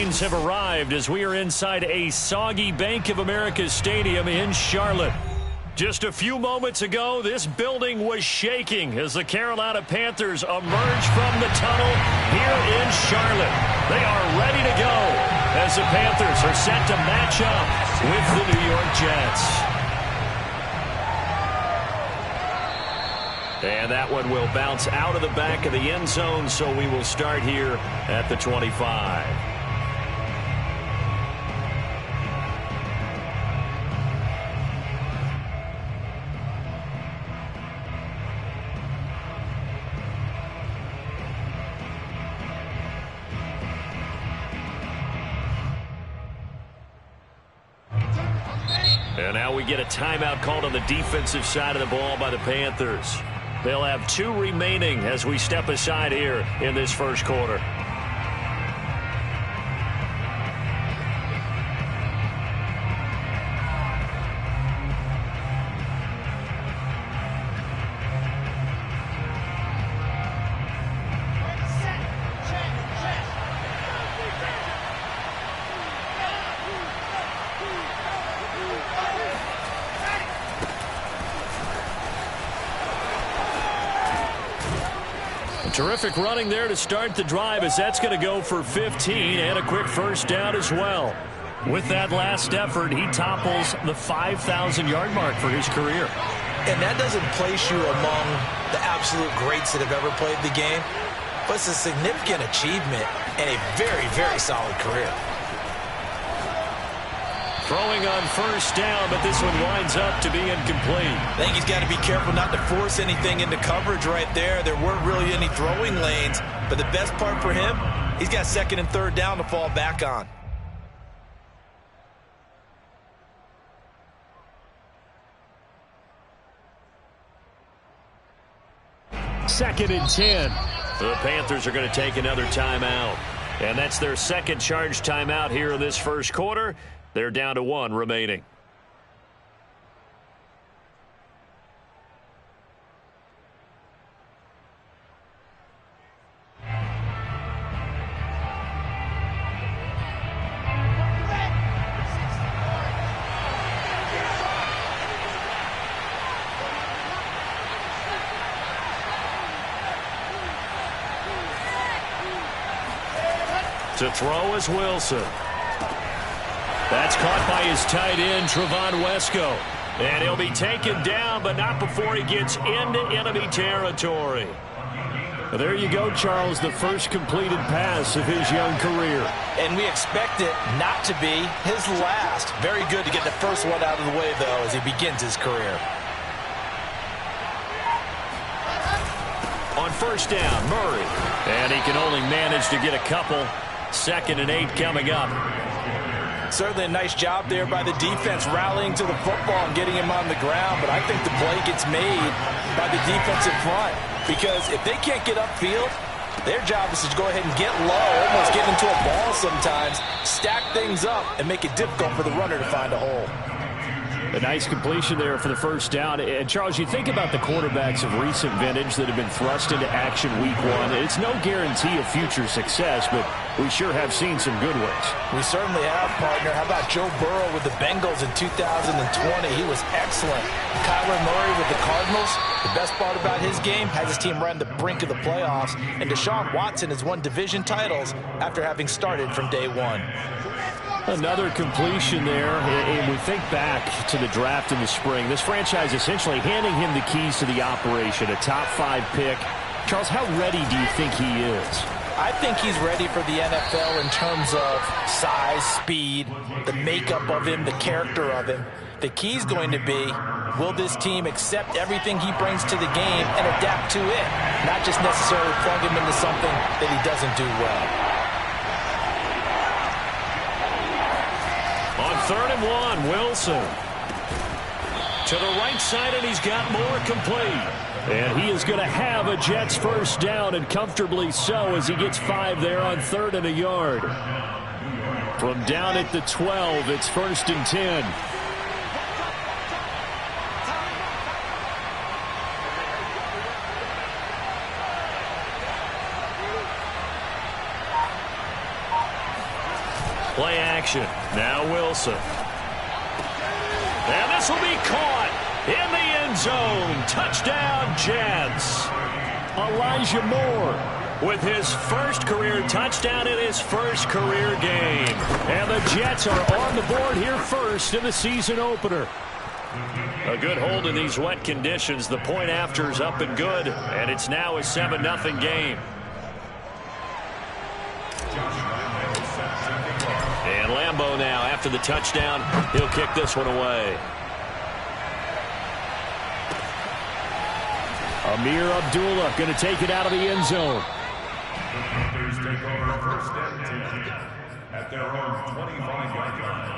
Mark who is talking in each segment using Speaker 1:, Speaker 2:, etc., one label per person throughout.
Speaker 1: trains have arrived as we are inside a soggy Bank of America Stadium in Charlotte. Just a few moments ago, this building was shaking as the Carolina Panthers emerge from the tunnel here in Charlotte. They are ready to go as the Panthers are set to match up with the New York Jets. And that one will bounce out of the back of the end zone, so we will start here at the 25. And now we get a timeout called on the defensive side of the ball by the Panthers. They'll have 2 remaining as we step aside here in this first quarter. Terrific running there to start the drive as that's going to go for 15 and a quick first down as well. With that last effort, he topples the 5,000-yard mark for his career.
Speaker 2: And that doesn't place you among the absolute greats that have ever played the game, but it's a significant achievement and a very, very solid career.
Speaker 1: Throwing on first down, but this one winds up to be incomplete.
Speaker 2: I think he's got to be careful not to force anything into coverage right there. There weren't really any throwing lanes, but the best part for him, he's got second and third down to fall back on.
Speaker 1: Second and 10. The Panthers are going to take another timeout. And that's their second charge timeout here in this first quarter. They're down to 1 remaining. To throw is Wilson. That's caught by his tight end, Trevon Wesco. And he'll be taken down, but not before he gets into enemy territory. Well, there you go, Charles, the first completed pass of his young career.
Speaker 2: And we expect it not to be his last. Very good to get the first one out of the way, though, as he begins his career.
Speaker 1: On first down, Murray. And he can only manage to get a couple. 2nd and 8 coming up.
Speaker 2: Certainly a nice job there by the defense rallying to the football and getting him on the ground, but I think the play gets made by the defensive front because if they can't get upfield, their job is to go ahead and get low, almost get into a ball sometimes, stack things up, and make it difficult for the runner to find a hole.
Speaker 1: A nice completion there for the first down. And, Charles, you think about the quarterbacks of recent vintage that have been thrust into action week 1. It's no guarantee of future success, but we sure have seen some good ones.
Speaker 2: We certainly have, partner. How about Joe Burrow with the Bengals in 2020? He was excellent. Kyler Murray with the Cardinals. The best part about his game, has his team right on the brink of the playoffs. And Deshaun Watson has won division titles after having started from day 1.
Speaker 1: Another completion there, and we think back to the draft in the spring. This franchise essentially handing him the keys to the operation, a top 5 pick. Charles, how ready do you think he is?
Speaker 2: I think he's ready for the NFL in terms of size, speed, the makeup of him, the character of him. The key's going to be, will this team accept everything he brings to the game and adapt to it, not just necessarily plug him into something that he doesn't do well.
Speaker 1: On 3rd and 1, Wilson. To the right side, and he's got more complete. And he is going to have a Jets first down, and comfortably so, as he gets 5 there on 3rd and a yard. From down at the 12, it's 1st and 10. action. Now Wilson. And this will be caught in the end zone. Touchdown, Jets. Elijah Moore with his first career touchdown in his first career game. And the Jets are on the board here first in the season opener. A good hold in these wet conditions. The point after is up and good, and it's now a 7-0 game. And Lambeau now, after the touchdown, he'll kick this one away.
Speaker 3: Amir Abdullah going to take it out of the end zone.
Speaker 4: Panthers take over first and 10 at their own 25-yard line.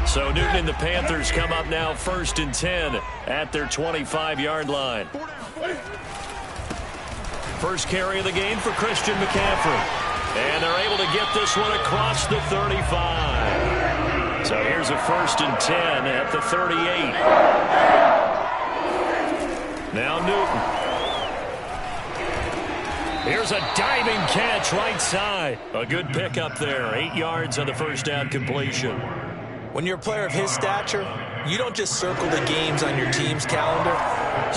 Speaker 1: So Newton and the Panthers come up now first and 10 at their 25-yard line. First carry of the game for Christian McCaffrey. And they're able to get this one across the 35. So here's a first and 10 at the 38. Now Newton. Here's a diving catch right side. A good pickup there. 8 yards on the first down completion.
Speaker 2: When you're a player of his stature, you don't just circle the games on your team's calendar.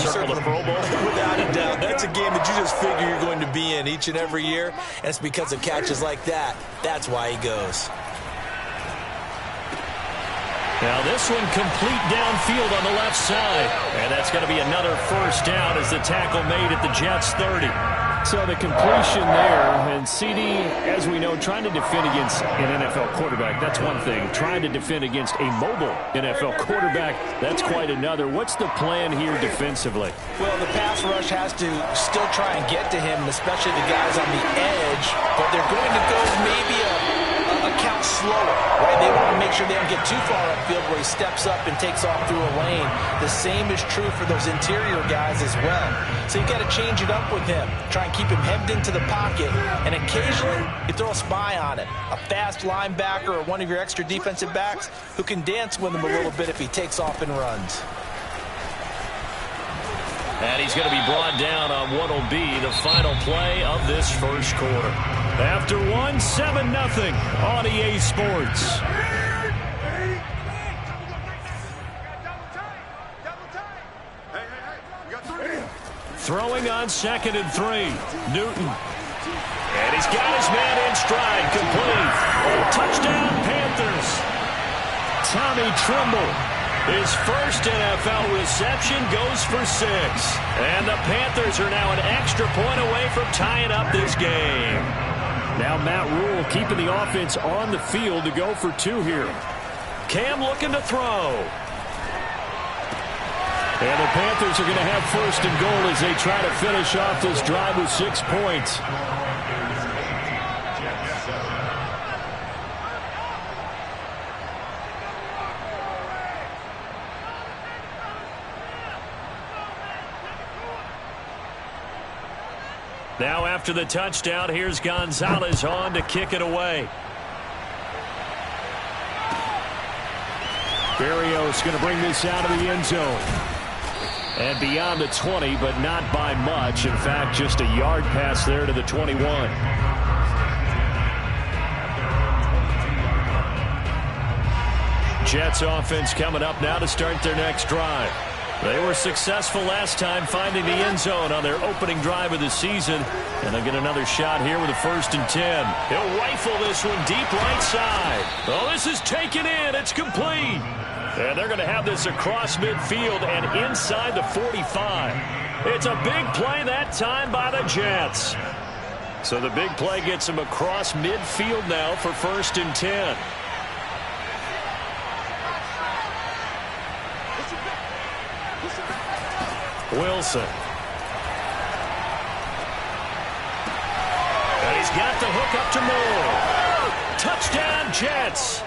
Speaker 2: You
Speaker 1: Circle the Pro Bowl?
Speaker 2: Without a doubt. That's a game that you just figure you're going to be in each and every year. And it's because of catches like that. That's why he goes.
Speaker 1: Now this one complete downfield on the left side. And that's going to be another first down as the tackle made at the Jets' 30.
Speaker 3: So the completion there, and CD, as we know, trying to defend against an NFL quarterback, that's one thing. Trying to defend against a mobile NFL quarterback, that's quite another. What's the plan here defensively?
Speaker 2: Well, the pass rush has to still try and get to him, especially the guys on the edge, but they're going to go maybe a count slower, right? They want to make sure they don't get too far upfield where he steps up and takes off through a lane. The same is true for those interior guys as well. So you've got to change it up with him. Try and keep him hemmed into the pocket, and occasionally you throw a spy on it. A fast linebacker or one of your extra defensive backs who can dance with him a little bit if he takes off and runs.
Speaker 1: And he's going to be brought down on what will be the final play of this first quarter. After 7-0 on EA Sports. Throwing on 2nd and 3. Newton. And he's got his man in stride. Complete. Touchdown, Panthers. Tommy Tremble. His first NFL reception goes for 6. And the Panthers are now an extra point away from tying up this game.
Speaker 3: Now Matt Rule keeping the offense on the field to go for 2 here.
Speaker 1: Cam looking to throw. And the Panthers are going to have first and goal as they try to finish off this drive with 6 points. Now after the touchdown, here's Gonzalez on to kick it away.
Speaker 3: Berrios going to bring this out of the end zone.
Speaker 1: And beyond the 20, but not by much. In fact, just a yard pass there to the 21. Jets offense coming up now to start their next drive. They were successful last time finding the end zone on their opening drive of the season. And they'll get another shot here with a 1st and 10. He'll rifle this one deep right side. Oh, this is taken in. It's complete. And they're going to have this across midfield and inside the 45. It's a big play that time by the Jets. So the big play gets them across midfield now for 1st and 10. Wilson. And he's got the hook up to Moore. Touchdown, Jets.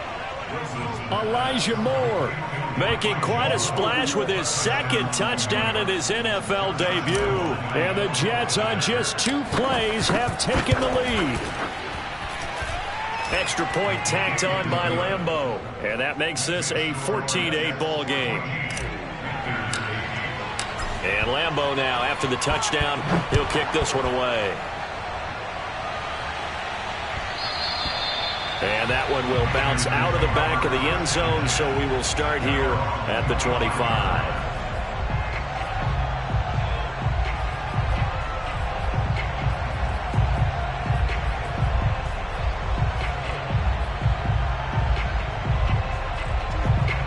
Speaker 1: Elijah Moore making quite a splash with his 2nd touchdown in his NFL debut. And the Jets on just 2 plays have taken the lead. Extra point tacked on by Lambeau. And that makes this a 14-8 ball game. And Lambeau now, after the touchdown, he'll kick this one away. And that one will bounce out of the back of the end zone, so we will start here at the 25.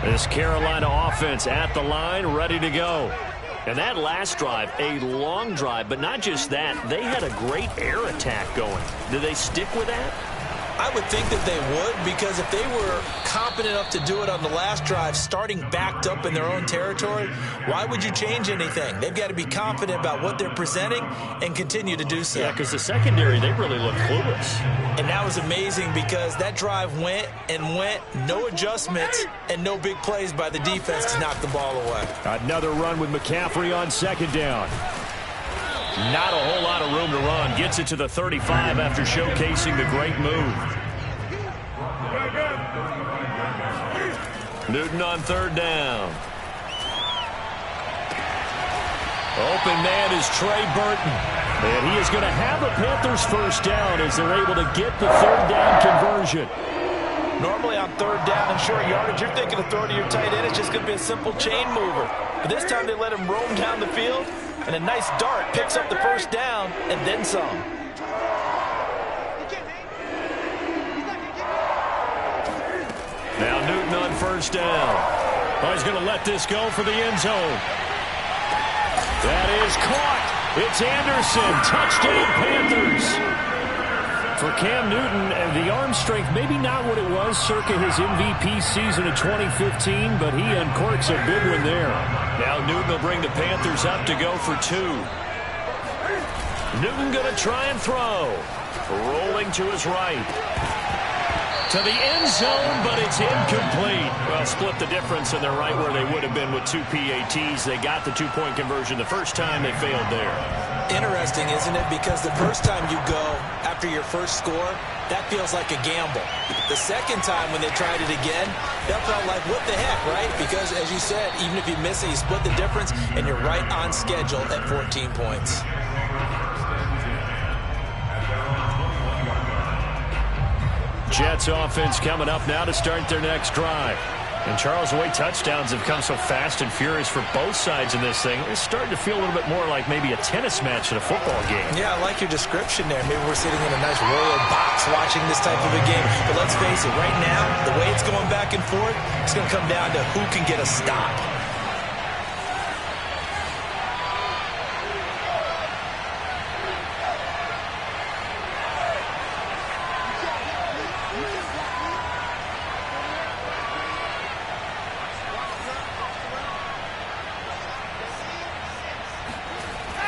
Speaker 1: This Carolina offense at the line, ready to go. And that last drive, a long drive, but not just that. They had a great air attack going. Did they stick with that?
Speaker 2: I would think that they would, because if they were competent enough to do it on the last drive, starting backed up in their own territory, why would you change anything? They've got to be confident about what they're presenting and continue to do so.
Speaker 1: Yeah, because the secondary, they really looked clueless.
Speaker 2: And that was amazing because that drive went and went, no adjustments and no big plays by the defense to knock the ball away.
Speaker 3: Another run with McCaffrey on second down.
Speaker 1: Not a whole lot of room to run. Gets it to the 35 after showcasing the great move. Newton on third down. Open man is Trey Burton. And he is going to have a Panthers first down as they're able to get the third down conversion.
Speaker 2: Normally on third down and short yardage, you're thinking of throwing to your tight end. It's just going to be a simple chain mover. But this time they let him roam down the field, and a nice dart picks up the first down and then some.
Speaker 1: Now Newton on first down. Oh, he's going to let this go for the end zone. That is caught. It's Anderson. Touchdown, Panthers. For Cam Newton, the arm strength, maybe not what it was circa his MVP season of 2015, but he uncorks a big one there. Now Newton will bring the Panthers up to go for two. Newton going to try and throw. Rolling to his right. To the end zone, but it's incomplete. Well, split the difference, and they're right where they would have been with two PATs. They got the two-point conversion the first time. They failed there.
Speaker 2: Interesting, isn't it? Because the first time you go after your first score, that feels like a gamble. The second time when they tried it again, that felt like, what the heck, right? Because, as you said, even if you miss it, you split the difference, and you're right on schedule at 14 points.
Speaker 1: Jets offense coming up now to start their next drive. And Charles, the way touchdowns have come so fast and furious for both sides in this thing, it's starting to feel a little bit more like maybe a tennis match than a football game.
Speaker 2: Yeah, I like your description there. Maybe we're sitting in a nice royal box watching this type of a game. But let's face it, right now, the way it's going back and forth, it's going to come down to who can get a stop.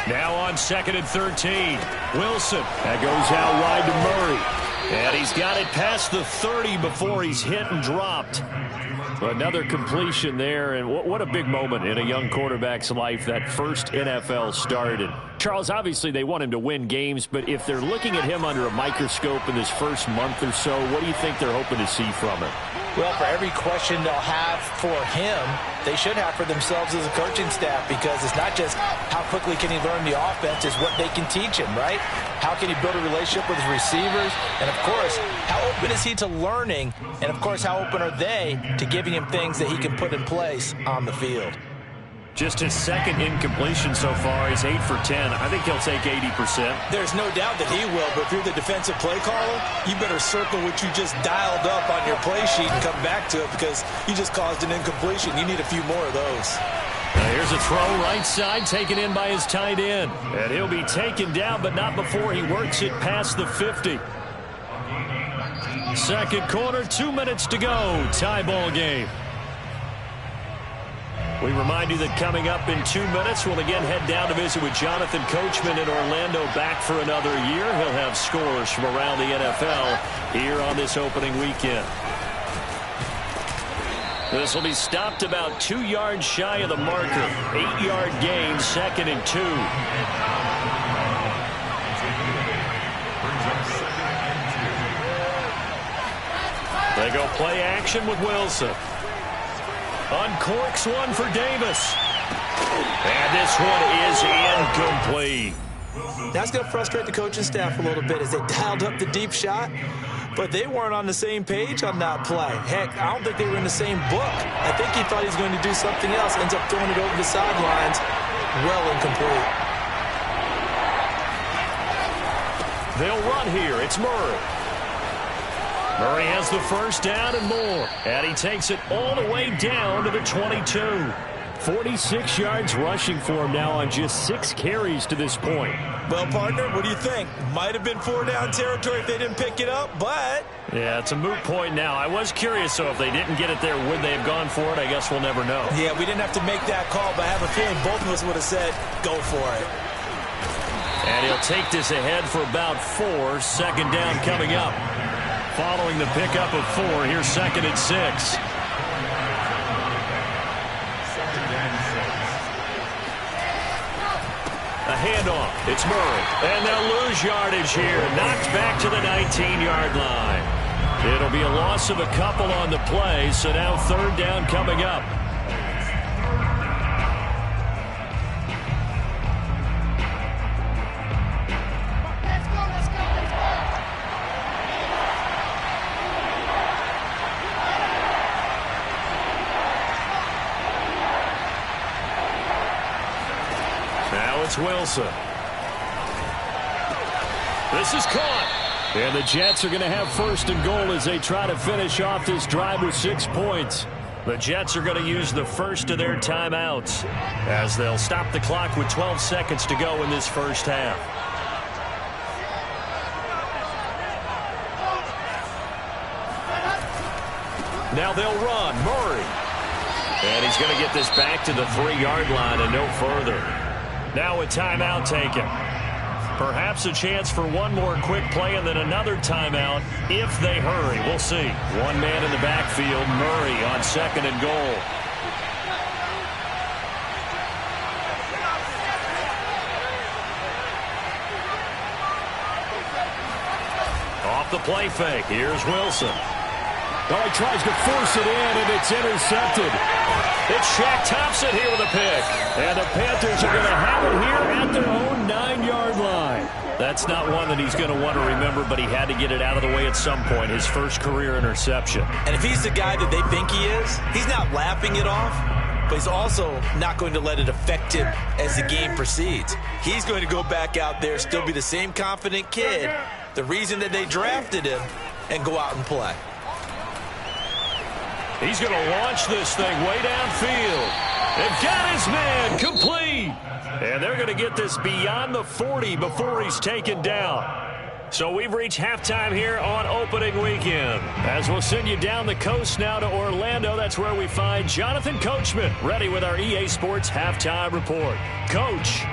Speaker 1: Now on second and 13. Wilson. That goes out wide to Murray. And he's got it past the 30 before he's hit and dropped. Another completion there, and what a big moment in a young quarterback's life, that first NFL start. And Charles, obviously they want him to win games, but if they're looking at him under a microscope in this first month or so, what do you think they're hoping to see from him?
Speaker 2: Well, for every question they'll have for him, they should have for themselves as a coaching staff, because it's not just how quickly can he learn the offense, it's what they can teach him, right? How can he build a relationship with his receivers? And, of course, how open is he to learning? And, of course, how open are they to giving him things that he can put in place on the field?
Speaker 1: Just his second incompletion so far. He's 8 for 10. I think he'll take 80%.
Speaker 2: There's no doubt that he will, but if you're the defensive play caller, you better circle what you just dialed up on your play sheet and come back to it, because you just caused an incompletion. You need a few more of those.
Speaker 1: Now here's a throw right side, taken in by his tight end. And he'll be taken down, but not before he works it past the 50. Second quarter, 2 minutes to go. Tie ball game. We remind you that coming up in 2 minutes, we'll again head down to visit with Jonathan Coachman in Orlando, back for another year. He'll have scores from around the NFL here on this opening weekend. This will be stopped about 2 yards shy of the marker. 8-yard gain, second and 2. They go play action with Wilson. Uncorks one for Davis. And this one is incomplete.
Speaker 2: That's going to frustrate the coaching staff a little bit as they dialed up the deep shot, but they weren't on the same page on that play. Heck, I don't think they were in the same book. I think he thought he was going to do something else, ends up throwing it over the sidelines. Well incomplete.
Speaker 1: They'll run here. It's Murray. Murray has the first down and more, and he takes it all the way down to the 22.
Speaker 3: 46 yards rushing for him now on just 6 carries to this point.
Speaker 2: Well, partner, what do you think? Might have been 4-down territory if they didn't pick it up, but...
Speaker 1: Yeah, it's a moot point now. I was curious, so if they didn't get it there, would they have gone for it? I guess we'll never know.
Speaker 2: Yeah, we didn't have to make that call, but I have a feeling both of us would have said, go for it.
Speaker 1: And he'll take this ahead for about 4. Second down coming up. Following the pickup of 4, here's 2nd and 6. A handoff. It's Murray. And they'll lose yardage here. Knocked back to the 19-yard line. It'll be a loss of a couple on the play, so now 3rd down coming up. It's Wilson. This is caught. And the Jets are going to have 1st and goal as they try to finish off this drive with 6 points. The Jets are going to use the first of their timeouts as they'll stop the clock with 12 seconds to go in this first half. Now they'll run. Murray. And he's going to get this back to the 3-yard line and no further. Now a timeout taken. Perhaps a chance for one more quick play and then another timeout if they hurry. We'll see. One man in the backfield, Murray on 2nd and goal. Off the play fake. Here's Wilson.
Speaker 3: Oh, he tries to force it in, and it's intercepted.
Speaker 1: It's Shaq Thompson here with a pick.
Speaker 3: And the Panthers are going to have it here at their own 9-yard line.
Speaker 1: That's not one that he's going to want to remember, but he had to get it out of the way at some point. His first career interception.
Speaker 2: And if he's the guy that they think he is, he's not laughing it off, but he's also not going to let it affect him as the game proceeds. He's going to go back out there, still be the same confident kid, the reason that they drafted him, and go out and play.
Speaker 1: He's going to launch this thing way downfield. They've got his man complete. And they're going to get this beyond the 40 before he's taken down. So we've reached halftime here on opening weekend. As we'll send you down the coast now to Orlando, that's where we find Jonathan Coachman ready with our EA Sports Halftime Report. Coach.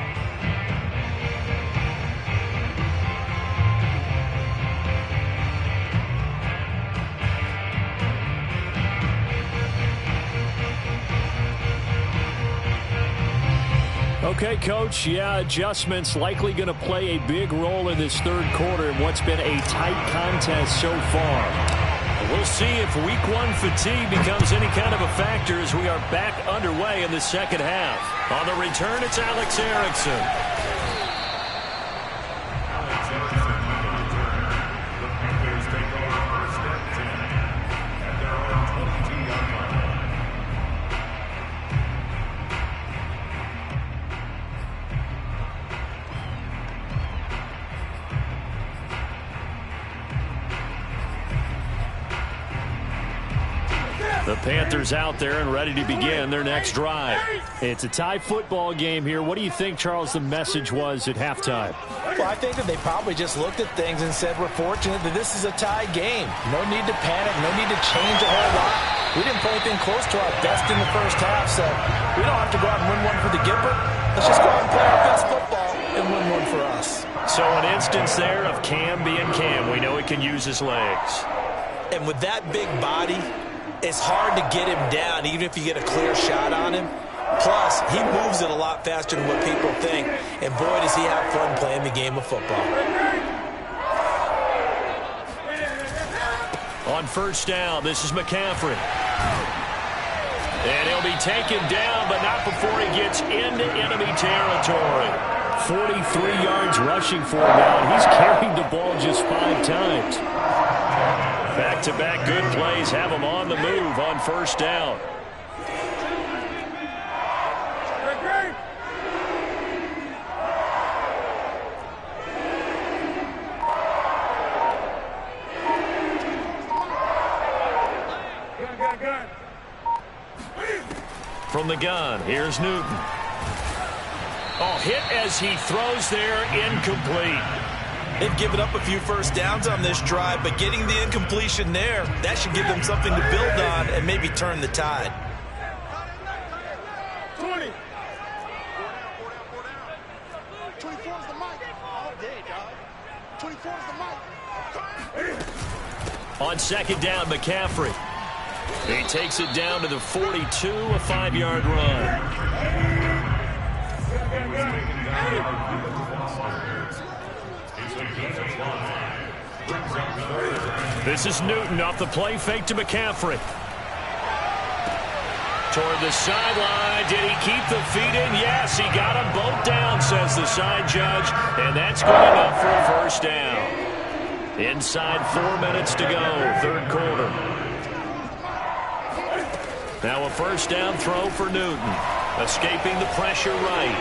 Speaker 3: Okay, Coach, yeah, adjustments likely going to play a big role in this 3rd quarter in what's been a tight contest so far.
Speaker 1: We'll see if week 1 fatigue becomes any kind of a factor as we are back underway in the 2nd half. On the return, it's Alex Erickson. The Panthers out there and ready to begin their next drive.
Speaker 3: It's a tie football game here. What do you think, Charles, the message was at halftime?
Speaker 2: Well, I think that they probably just looked at things and said, we're fortunate that this is a tie game. No need to panic. No need to change a whole lot. We didn't play anything close to our best in the first half, so we don't have to go out and win one for the Gipper. Let's just go out and play our best football and win one for us.
Speaker 1: So an instance there of Cam being Cam. We know he can use his legs.
Speaker 2: And with that big body, it's hard to get him down, even if you get a clear shot on him. Plus, he moves it a lot faster than what people think. And boy, does he have fun playing the game of football.
Speaker 1: On first down, this is McCaffrey. And he'll be taken down, but not before he gets into enemy territory.
Speaker 3: 43 yards rushing for him now, and he's carried the ball just 5 times.
Speaker 1: Back-to-back good plays have him on the move on first down. From the gun, here's Newton. Oh, hit as he throws there, incomplete.
Speaker 2: They've given up a few first downs on this drive, but getting the incompletion there, that should give them something to build on and maybe turn the tide.
Speaker 5: 20. 24 is the mic. All day, dog. 24 is the mic.
Speaker 1: On second down, McCaffrey. He takes it down to the 42, a 5-yard run. This is Newton off the play fake to McCaffrey. Toward the sideline. Did he keep the feet in? Yes, he got them both down, says the side judge. And that's good enough for a first down. Inside 4 minutes to go, third quarter. Now a first down throw for Newton. Escaping the pressure right.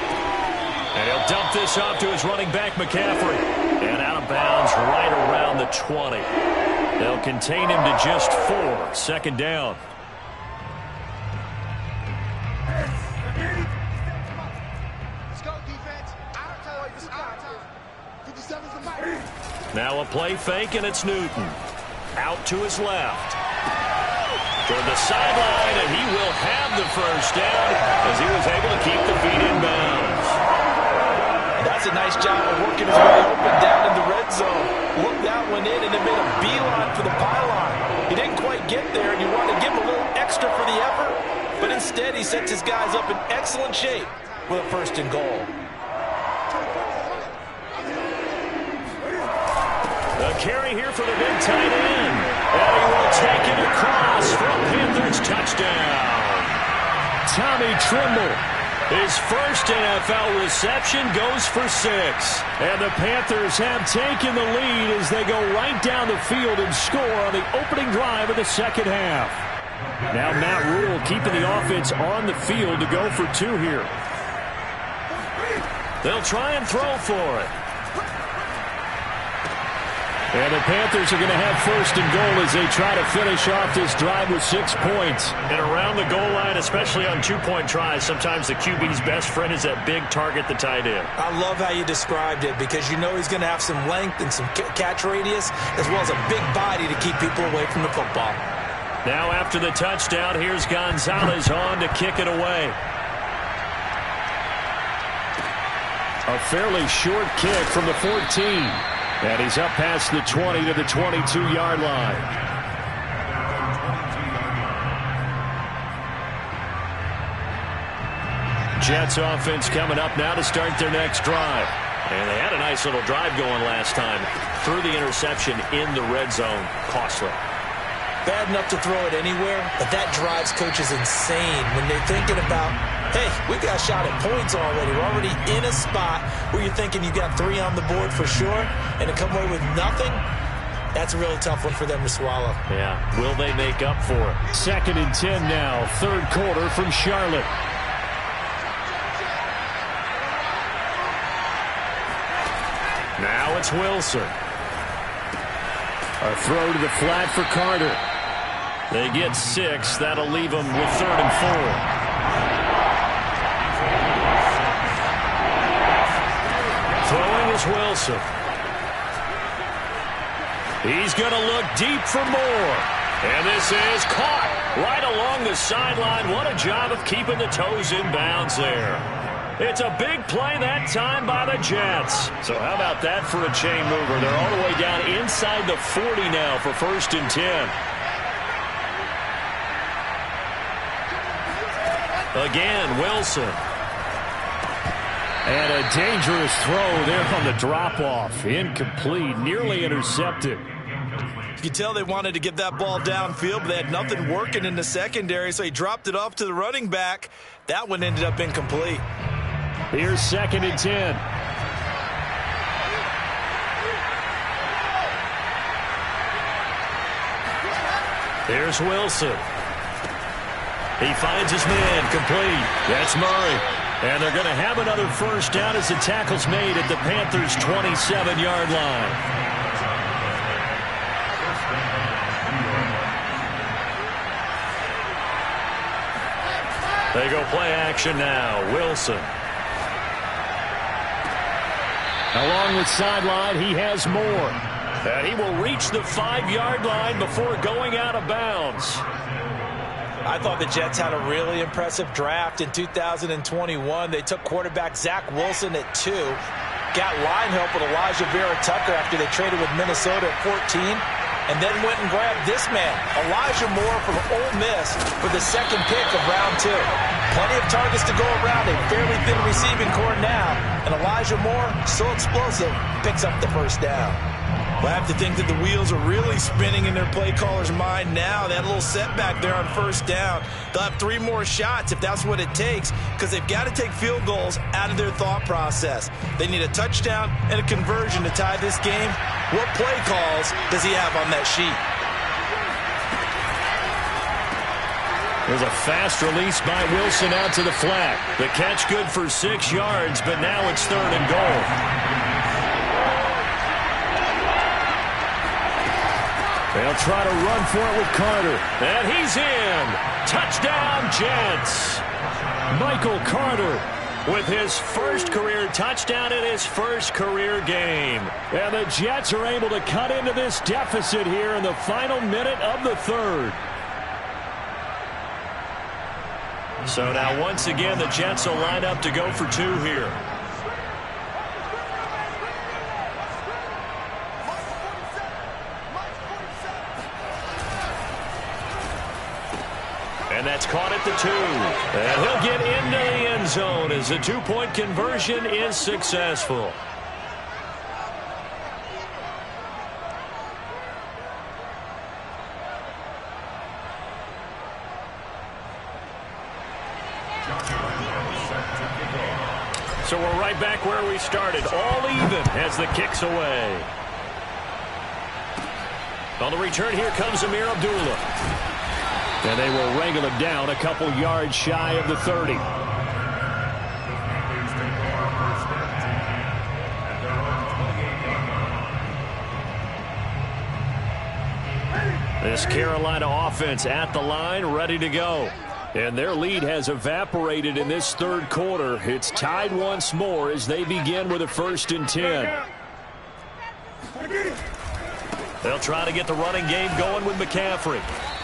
Speaker 1: And he'll dump this off to his running back, McCaffrey. And out of bounds right around the 20. They'll contain him to just 4. Second down.
Speaker 5: Let's go, defense. Out of time. Out of time. 57's the mic.
Speaker 1: Now a play fake, and it's Newton. Out to his left. Toward the sideline, and he will have the first down as he was able to keep the feet in bounds.
Speaker 2: That's a nice job of working his way open down in the red zone. Looked that one in and then made a beeline for the pylon. He didn't quite get there, and you want to give him a little extra for the effort, but instead he sets his guys up in excellent shape with a first and goal.
Speaker 1: The carry here for the big tight end. And he will take it across for a Panthers touchdown. Tommy Trimble, his first NFL reception, goes for 6. And the Panthers have taken the lead as they go right down the field and score on the opening drive of the second half. Now Matt Rule keeping the offense on the field to go for 2 here. They'll try and throw for it. And the Panthers are going to have first and goal as they try to finish off this drive with 6 points. And around the goal line, especially on 2-point tries, sometimes the QB's best friend is that big target, the tight end.
Speaker 2: I love how you described it because you know he's going to have some length and some catch radius as well as a big body to keep people away from the football.
Speaker 1: Now after the touchdown, here's Gonzalez on to kick it away. A fairly short kick from the 14. And he's up past the 20 to the 22-yard line. Jets offense coming up now to start their next drive. And they had a nice little drive going last time. Threw the interception in the red zone. Costly.
Speaker 2: Bad enough to throw it anywhere, but that drives coaches insane when they're thinking about, hey, we got a shot at points already. We're already in a spot where you're thinking you got 3 on the board for sure, and to come away with nothing, that's a really tough one for them to swallow.
Speaker 1: Yeah, will they make up for it?
Speaker 3: Second and 10 now, third quarter from Charlotte.
Speaker 1: Now it's Wilson.
Speaker 3: A throw to the flat for Carter.
Speaker 1: They get 6. That'll leave them with 3rd and 4. Throwing is Wilson. He's going to look deep for more. And this is caught right along the sideline. What a job of keeping the toes in bounds there. It's a big play that time by the Jets. So how about that for a chain mover? They're all the way down inside the 40 now for 1st and 10. Again, Wilson.
Speaker 3: And a dangerous throw there on the drop-off. Incomplete, nearly intercepted.
Speaker 2: You could tell they wanted to get that ball downfield, but they had nothing working in the secondary, so he dropped it off to the running back. That one ended up incomplete.
Speaker 3: Here's 2nd and 10.
Speaker 1: Here's Wilson. He finds his man, complete. That's Murray. And they're going to have another first down as the tackle's made at the Panthers' 27-yard line. They go play action now. Wilson.
Speaker 3: Along the sideline, he has more.
Speaker 1: And he will reach the 5-yard line before going out of bounds.
Speaker 2: I thought the Jets had a really impressive draft in 2021. They took quarterback Zach Wilson at 2. Got line help with Elijah Vera Tucker after they traded with Minnesota at 14. And then went and grabbed this man, Elijah Moore from Ole Miss, for the 2nd pick of round 2. Plenty of targets to go around, a fairly thin receiving core now. And Elijah Moore, so explosive, picks up the first down. Well, I have to think that the wheels are really spinning in their play caller's mind now. That little setback there on first down. They'll have 3 more shots if that's what it takes, because they've got to take field goals out of their thought process. They need a touchdown and a conversion to tie this game. What play calls does he have on that sheet?
Speaker 1: There's a fast release by Wilson out to the flat. The catch good for 6 yards, but now it's 3rd and goal. They'll try to run for it with Carter. And he's in. Touchdown, Jets. Michael Carter with his first career touchdown in his first career game.
Speaker 3: And the Jets are able to cut into this deficit here in the final minute of the 3rd.
Speaker 1: So now once again the Jets will line up to go for 2 here. And that's caught at the 2. And he'll get into the end zone as the 2-point conversion is successful. So we're right back where we started, all even as the kick's away. On the return, here comes Amir Abdullah. And they will wrangle him down a couple yards shy of the 30. This Carolina offense at the line, ready to go. And their lead has evaporated in this 3rd quarter. It's tied once more as they begin with a 1st and 10. They'll try to get the running game going with McCaffrey.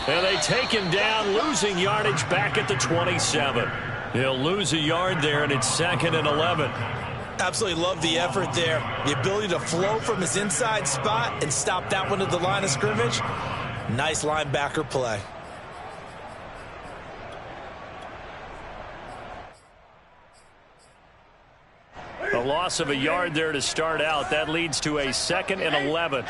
Speaker 1: And they take him down, losing yardage back at the 27. He'll lose a yard there, and it's 2nd and 11.
Speaker 2: Absolutely love the effort there. The ability to flow from his inside spot and stop that one at the line of scrimmage. Nice linebacker play.
Speaker 1: A loss of a yard there to start out. That leads to a 2nd and 11.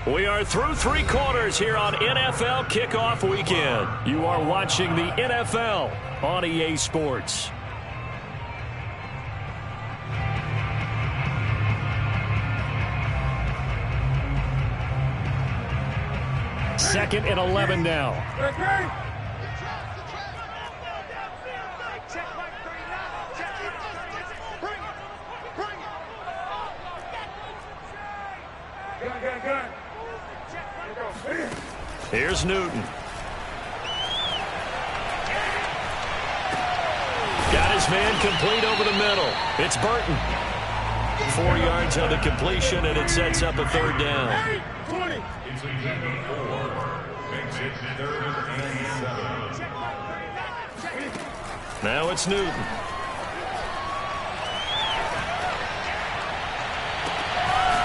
Speaker 1: We are through 3 quarters here on NFL Kickoff Weekend. You are watching the NFL on EA Sports. Second and 11 now. Here's Newton. Got his man complete over the middle. It's Burton. 4 yards on the completion, and it sets up a 3rd down. Now it's Newton.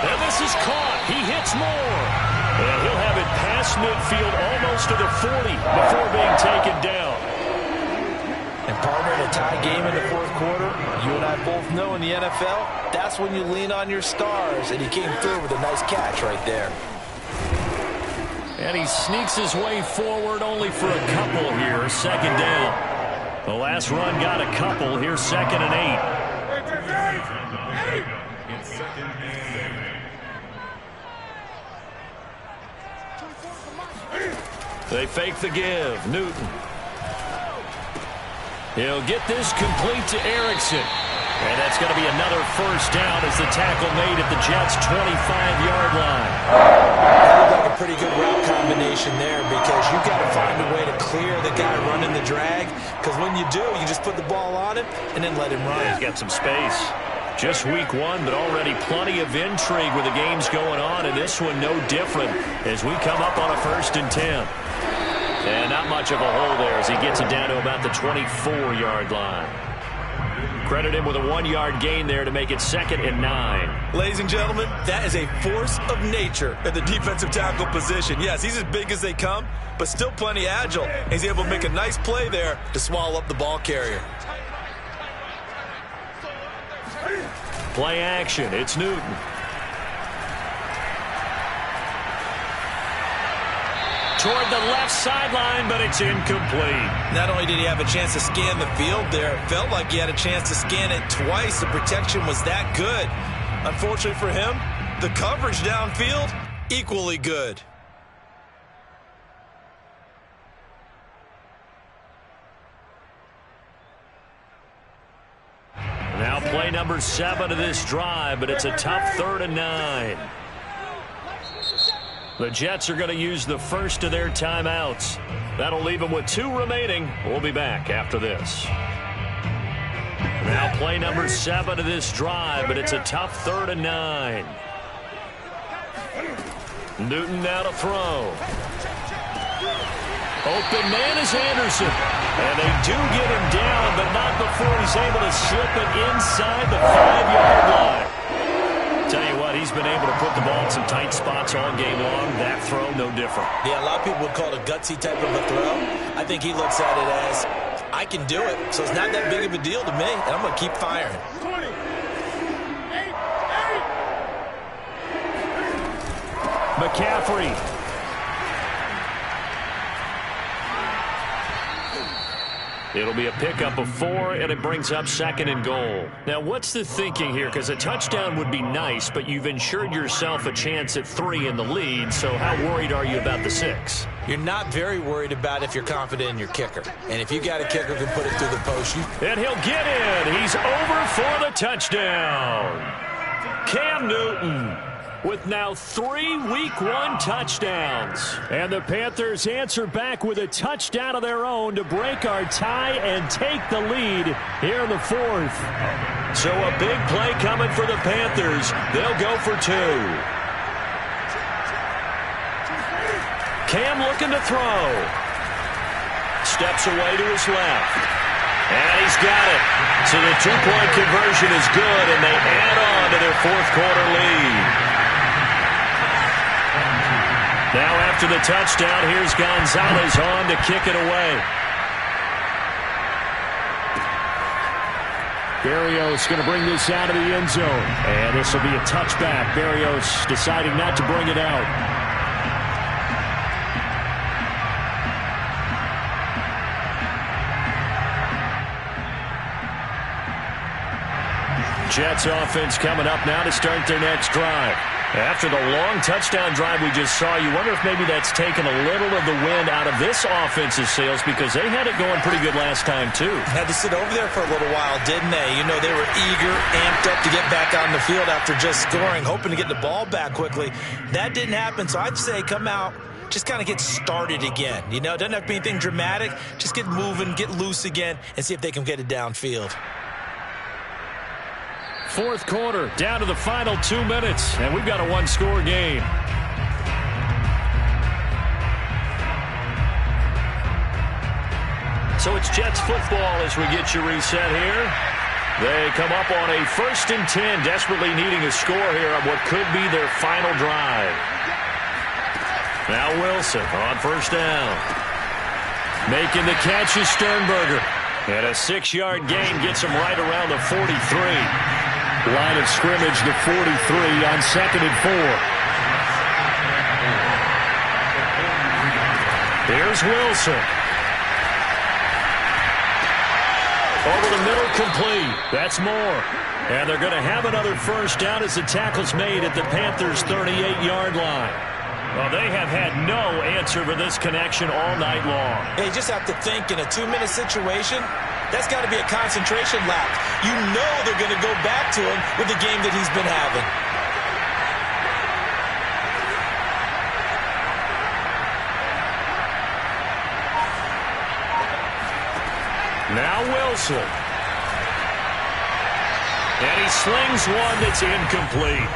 Speaker 1: And this is caught. He hits more. And he'll have it past midfield almost to the 40 before being taken down.
Speaker 2: And partner, to a tie game in the fourth quarter, you and I both know in the NFL, that's when you lean on your stars, and he came through with a nice catch right there.
Speaker 1: And he sneaks his way forward only for a couple here. Second down. The last run got a couple. Here's 2nd and 8.
Speaker 4: It's 2nd and 8.
Speaker 1: They fake the give. Newton. He'll get this complete to Erickson. And that's going to be another first down as the tackle made at the Jets' 25-yard line.
Speaker 2: That looked like a pretty good route combination there because you've got to find a way to clear the guy running the drag, because when you do, you just put the ball on him and then let him run.
Speaker 1: He's got some space. Just week 1, but already plenty of intrigue with the games going on, and this one no different as we come up on a 1st and 10. And not much of a hole there as he gets it down to about the 24-yard line. Credit him with a 1-yard gain there to make it 2nd and 9.
Speaker 2: Ladies and gentlemen, that is a force of nature at the defensive tackle position. Yes, he's as big as they come, but still plenty agile. He's able to make a nice play there to swallow up the ball carrier.
Speaker 1: Play action. It's Newton. Toward the left sideline, but it's incomplete.
Speaker 2: Not only did he have a chance to scan the field there, it felt like he had a chance to scan it twice. The protection was that good. Unfortunately for him, the coverage downfield, equally good.
Speaker 1: Now play number 7 of this drive, but it's a tough 3rd and 9. The Jets are going to use the first of their timeouts. That'll leave them with 2 remaining. We'll be back after this. Now play number 7 of this drive, but it's a tough 3rd and 9. Newton now to throw. Open man is Anderson. And they do get him down, but not before he's able to slip it inside the 5-yard line. Tell you what, he's been able to put the ball in some tight spots all game long. That throw, no different.
Speaker 2: Yeah, a lot of people would call it a gutsy type of a throw. I think he looks at it as, I can do it, so it's not that big of a deal to me, and I'm going to keep firing.
Speaker 1: McCaffrey. It'll be a pickup of 4, and it brings up 2nd and goal. Now, what's the thinking here? Because a touchdown would be nice, but you've ensured yourself a chance at 3 in the lead, so how worried are you about the 6?
Speaker 2: You're not very worried about if you're confident in your kicker. And if you got a kicker who can put it through the post,
Speaker 1: and he'll get in. He's over for the touchdown. Cam Newton with now 3 Week 1 touchdowns. And the Panthers answer back with a touchdown of their own to break our tie and take the lead here in the 4th. So a big play coming for the Panthers. They'll go for 2. Cam looking to throw. Steps away to his left. And he's got it. So the 2-point conversion is good, and they add on to their 4th quarter lead. Now after the touchdown, here's Gonzalez on to kick it away. Berrios going to bring this out of the end zone. And this will be a touchback. Berrios deciding not to bring it out. Jets offense coming up now to start their next drive. After the long touchdown drive we just saw, you wonder if maybe that's taken a little of the wind out of this offense's sails, because they had it going pretty good last time, too.
Speaker 2: Had to sit over there for a little while, didn't they? You know, they were eager, amped up to get back on the field after just scoring, hoping to get the ball back quickly. That didn't happen, so I'd say come out, just kind of get started again. You know, it doesn't have to be anything dramatic. Just get moving, get loose again, and see if they can get it downfield.
Speaker 1: 4th quarter, down to the final 2 minutes, and we've got a 1-score game. So it's Jets football as we get you reset here. They come up on a 1st and 10, desperately needing a score here on what could be their final drive. Now Wilson on 1st down. Making the catch is Sternberger. And a 6-yard gain gets him right around the 43.
Speaker 3: Line of scrimmage, the 43 on 2nd and 4.
Speaker 1: Here's Wilson. Over the middle, complete. That's more. And they're going to have another first down as the tackle's made at the Panthers' 38-yard line. Well, they have had no answer for this connection all night long.
Speaker 2: You just have to think in a 2-minute situation, that's got to be a concentration lapse. You know they're going to go back to him with the game that he's been having.
Speaker 1: Now Wilson. And he slings one that's incomplete.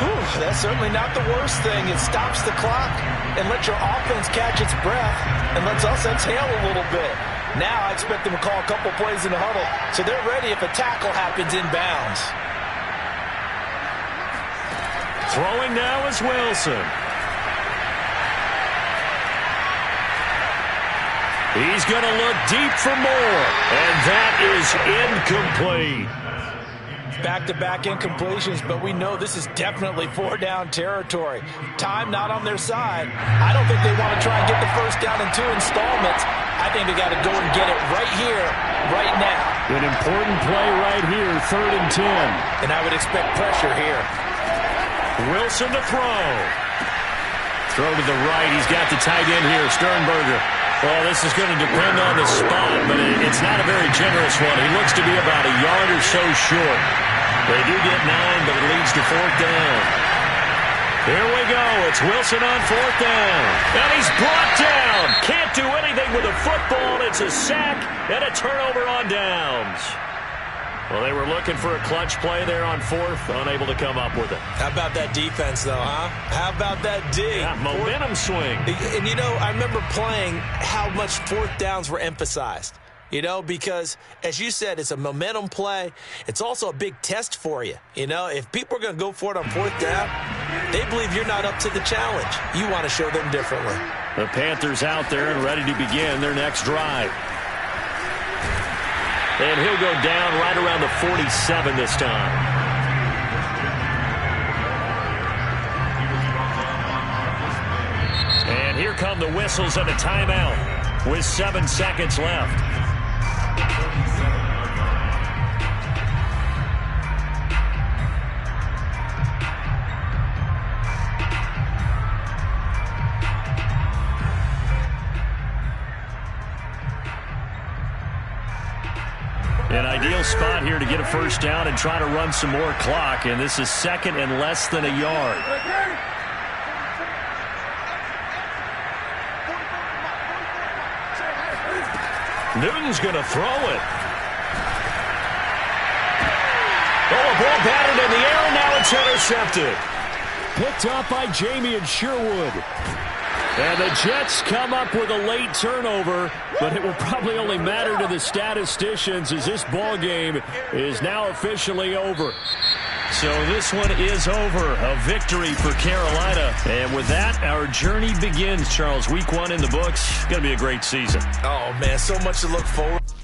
Speaker 2: Whew, that's certainly not the worst thing. It stops the clock and lets your offense catch its breath and lets us exhale a little bit. Now I expect them to call a couple plays in the huddle so they're ready if a tackle happens inbounds.
Speaker 1: Throwing now is Wilson. He's going to look deep for more, and that is incomplete.
Speaker 2: Back-to-back incompletions, but we know this is definitely 4-down territory. Time not on their side. I don't think they want to try and get the first down in 2 installments. I think they got to go and get it right here, right now.
Speaker 3: An important play right here, 3rd and 10.
Speaker 2: And I would expect pressure here.
Speaker 1: Wilson to throw. Throw to the right. He's got the tight end here, Sternberger. Well, this is going to depend on the spot, but it's not a very generous one. He looks to be about a yard or so short. They do get 9, but it leads to 4th down. Here we go. It's Wilson on 4th down. And he's brought down. Can't do anything with a football. It's a sack and a turnover on downs. Well, they were looking for a clutch play there on 4th, unable to come up with it.
Speaker 2: How about that defense, though, huh? How about that D?
Speaker 1: Yeah, momentum swing.
Speaker 2: And, you know, I remember playing how much 4th downs were emphasized. You know, because, as you said, it's a momentum play. It's also a big test for you. You know, if people are going to go for it on 4th down, they believe you're not up to the challenge. You want to show them differently.
Speaker 1: The Panthers out there and ready to begin their next drive. And he'll go down right around the 47 this time. And here come the whistles and a timeout with 7 seconds left. An ideal spot here to get a first down and try to run some more clock, and this is 2nd and less than a yard. Newton's going to throw it. Oh, a ball batted in the air, and now it's intercepted.
Speaker 3: Picked up by Jamie and Sherwood. And the Jets come up with a late turnover, but it will probably only matter to the statisticians as this ball game is now officially over.
Speaker 1: So this one is over. A victory for Carolina. And with that, our journey begins, Charles. Week 1 in the books. Going to be a great season.
Speaker 2: Oh, man, so much to look forward to.